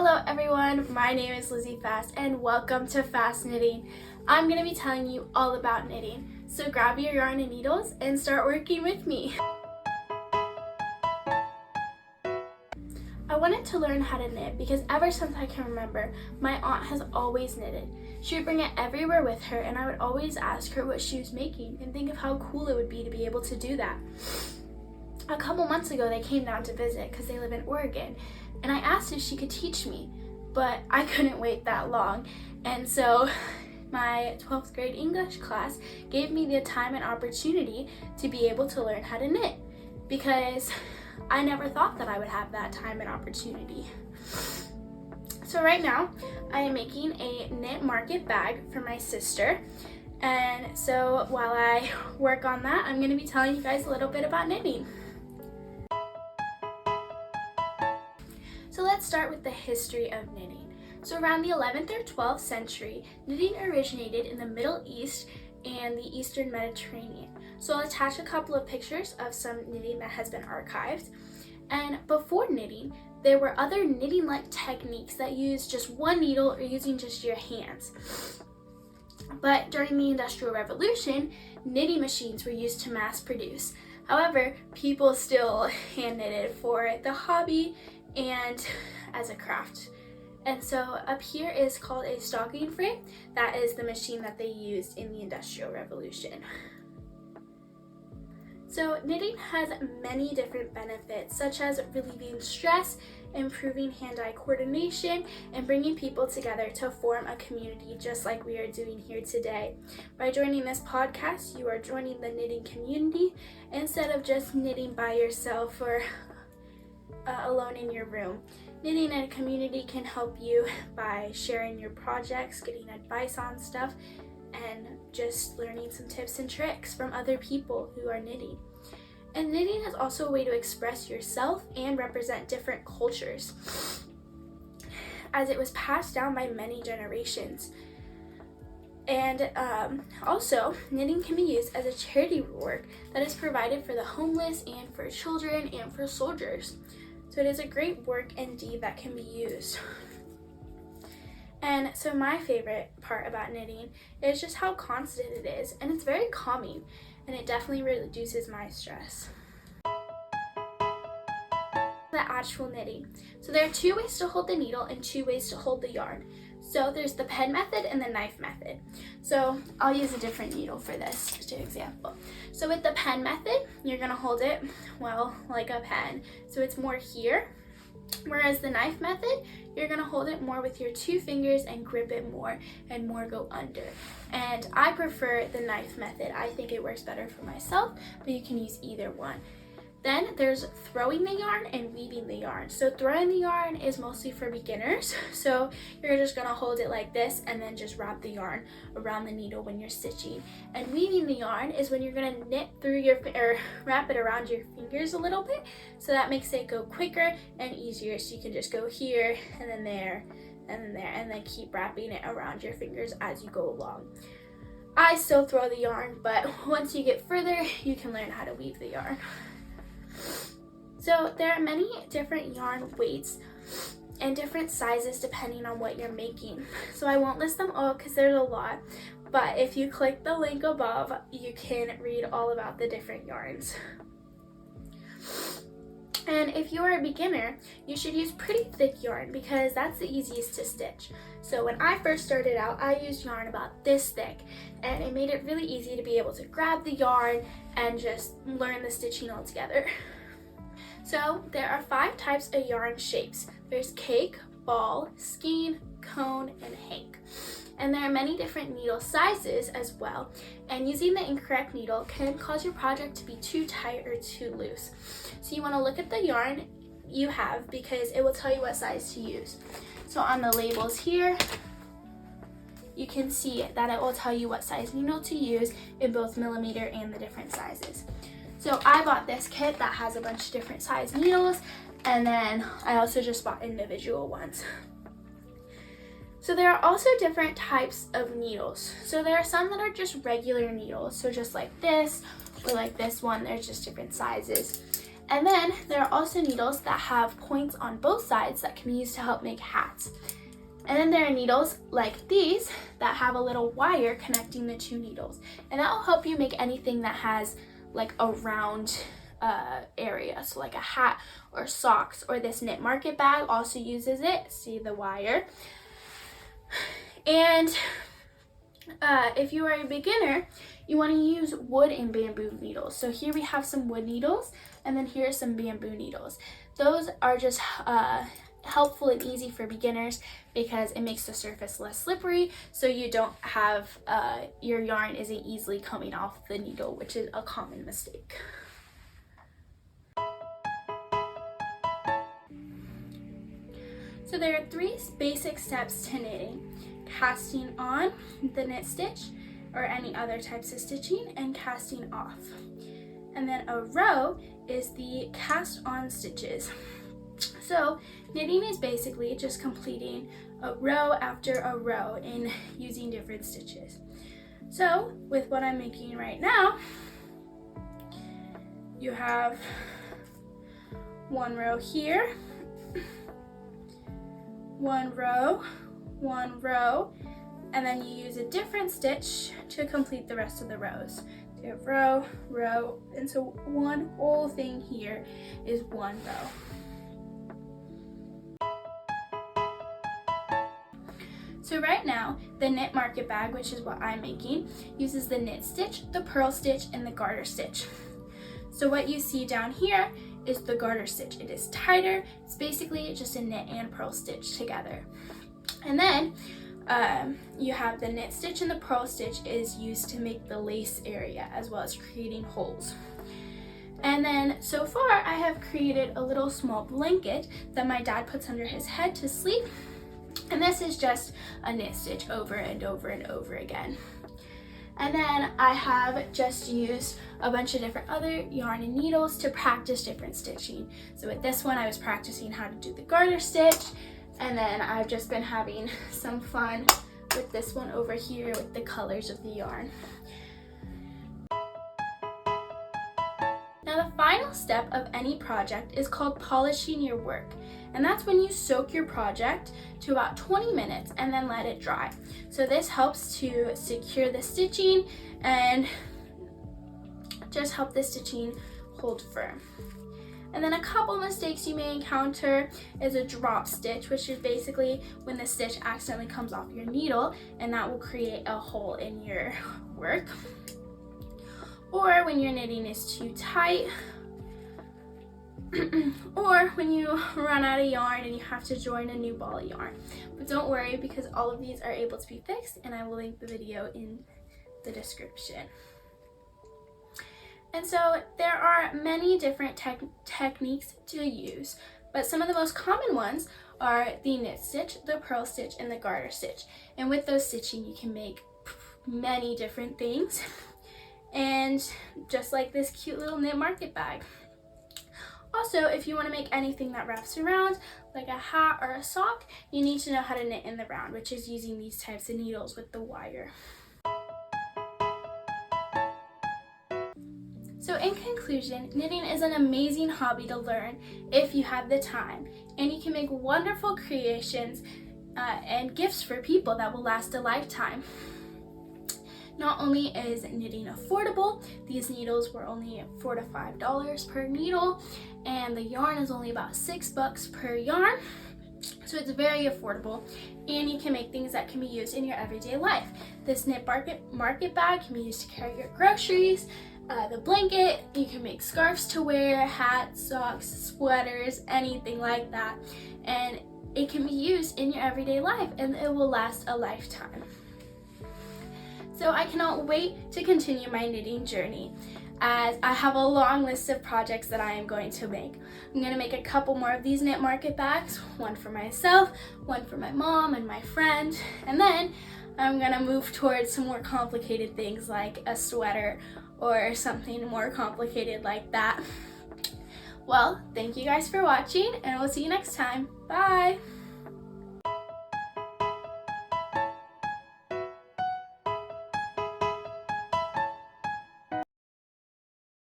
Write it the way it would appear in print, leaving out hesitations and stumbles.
Hello everyone, my name is Lizzie Fast and welcome to Fast Knitting. I'm going to be telling you all about knitting, so grab your yarn and needles and start working with me. I wanted to learn how to knit because ever since I can remember, my aunt has always knitted. She would bring it everywhere with her and I would always ask her what she was making and think of how cool it would be to be able to do that. A couple months ago they came down to visit because they live in Oregon, and I asked if she could teach me, but I couldn't wait that long, and so my 12th grade English class gave me the time and opportunity to be able to learn how to knit because I never thought that I would have that time and opportunity. So right now I am making a knit market bag for my sister, and so while I work on that, I'm going to be telling you guys a little bit about knitting. So let's start with the history of knitting. So around the 11th or 12th century, knitting originated in the Middle East and the Eastern Mediterranean. So I'll attach a couple of pictures of some knitting that has been archived. And before knitting, there were other knitting-like techniques that used just one needle or using just your hands. But during the Industrial Revolution, knitting machines were used to mass produce. However, people still hand knitted for the hobby and as a craft. And so up here is called a stocking frame. That is the machine that they used in the Industrial Revolution. So knitting has many different benefits, such as relieving stress, improving hand-eye coordination, and bringing people together to form a community just like we are doing here today. By joining this podcast, you are joining the knitting community instead of just knitting by yourself or alone in your room. Knitting in a community can help you by sharing your projects, getting advice on stuff, and just learning some tips and tricks from other people who are knitting. And knitting is also a way to express yourself and represent different cultures, as it was passed down by many generations. And also, knitting can be used as a charity work that is provided for the homeless and for children and for soldiers. So it is a great work and deed that can be used. And so my favorite part about knitting is just how constant it is, and it's very calming, and it definitely reduces my stress. The actual knitting. So there are two ways to hold the needle and two ways to hold the yarn. So there's the pen method and the knife method. So I'll use a different needle for this, just an example. So with the pen method, you're gonna hold it, well, like a pen. So it's more here. Whereas the knife method, you're gonna hold it more with your two fingers and grip it more and more go under. And I prefer the knife method. I think it works better for myself, but you can use either one. Then there's throwing the yarn and weaving the yarn. So throwing the yarn is mostly for beginners. So you're just gonna hold it like this and then just wrap the yarn around the needle when you're stitching. And weaving the yarn is when you're gonna knit through or wrap it around your fingers a little bit. So that makes it go quicker and easier. So you can just go here and then there and then there and then keep wrapping it around your fingers as you go along. I still throw the yarn, but once you get further, you can learn how to weave the yarn. So there are many different yarn weights and different sizes depending on what you're making. So I won't list them all because there's a lot, but if you click the link above, you can read all about the different yarns. And if you are a beginner, you should use pretty thick yarn because that's the easiest to stitch. So when I first started out, I used yarn about this thick, and it made it really easy to be able to grab the yarn and just learn the stitching all together. So there are 5 types of yarn shapes. There's cake, ball, skein, cone, and hank. And there are many different needle sizes as well, and using the incorrect needle can cause your project to be too tight or too loose. So you want to look at the yarn you have because it will tell you what size to use. So on the labels here, you can see that it will tell you what size needle to use in both millimeter and the different sizes. So I bought this kit that has a bunch of different size needles, and then I also just bought individual ones. So there are also different types of needles. So there are some that are just regular needles, so just like this or like this one, there's just different sizes. And then there are also needles that have points on both sides that can be used to help make hats. And then there are needles like these that have a little wire connecting the two needles. And that will help you make anything that has like a round area. So like a hat or socks, or this knit market bag also uses it. See the wire. And if you are a beginner, you want to use wood and bamboo needles. So here we have some wood needles, and then here are some bamboo needles. Those are just helpful and easy for beginners because it makes the surface less slippery, so you don't have your yarn isn't easily coming off the needle, which is a common mistake. So there are 3 basic steps to knitting: casting on the knit stitch or any other types of stitching, and casting off. And then a row is the cast on stitches. So knitting is basically just completing a row after a row in using different stitches. So with what I'm making right now, you have one row here, one row, and then you use a different stitch to complete the rest of the rows. So you have row, row, and so one whole thing here is one row. So right now, the knit market bag, which is what I'm making, uses the knit stitch, the purl stitch, and the garter stitch. So what you see down here is the garter stitch. It is tighter. It's basically just a knit and purl stitch together. And then you have the knit stitch, and the purl stitch is used to make the lace area as well as creating holes. And then so far I have created a little small blanket that my dad puts under his head to sleep. And this is just a knit stitch over and over and over again. And then I have just used a bunch of different other yarn and needles to practice different stitching. So with this one, I was practicing how to do the garter stitch, and then I've just been having some fun with this one over here with the colors of the yarn. Now the final step of any project is called polishing your work. And that's when you soak your project to about 20 minutes and then let it dry. So this helps to secure the stitching and just help the stitching hold firm. And then a couple mistakes you may encounter is a drop stitch, which is basically when the stitch accidentally comes off your needle, and that will create a hole in your work. Or when your knitting is too tight, or when you run out of yarn and you have to join a new ball of yarn. But don't worry, because all of these are able to be fixed, and I will link the video in the description. And so there are many different techniques to use, but some of the most common ones are the knit stitch, the purl stitch, and the garter stitch. And with those stitching, you can make many different things. And just like this cute little knit market bag. Also, if you want to make anything that wraps around, like a hat or a sock, you need to know how to knit in the round, which is using these types of needles with the wire. So in conclusion, knitting is an amazing hobby to learn if you have the time, and you can make wonderful creations and gifts for people that will last a lifetime. Not only is knitting affordable, these needles were only $4 to $5 per needle, and the yarn is only about $6 per yarn. So it's very affordable, and you can make things that can be used in your everyday life. This knit market bag can be used to carry your groceries. The blanket, you can make scarves to wear, hats, socks, sweaters, anything like that. And it can be used in your everyday life, and it will last a lifetime. So I cannot wait to continue my knitting journey, as I have a long list of projects that I am going to make. I'm going to make a couple more of these knit market bags, one for myself, one for my mom and my friend, and then I'm going to move towards some more complicated things like a sweater or something more complicated like that. Well, thank you guys for watching, and we'll see you next time. Bye!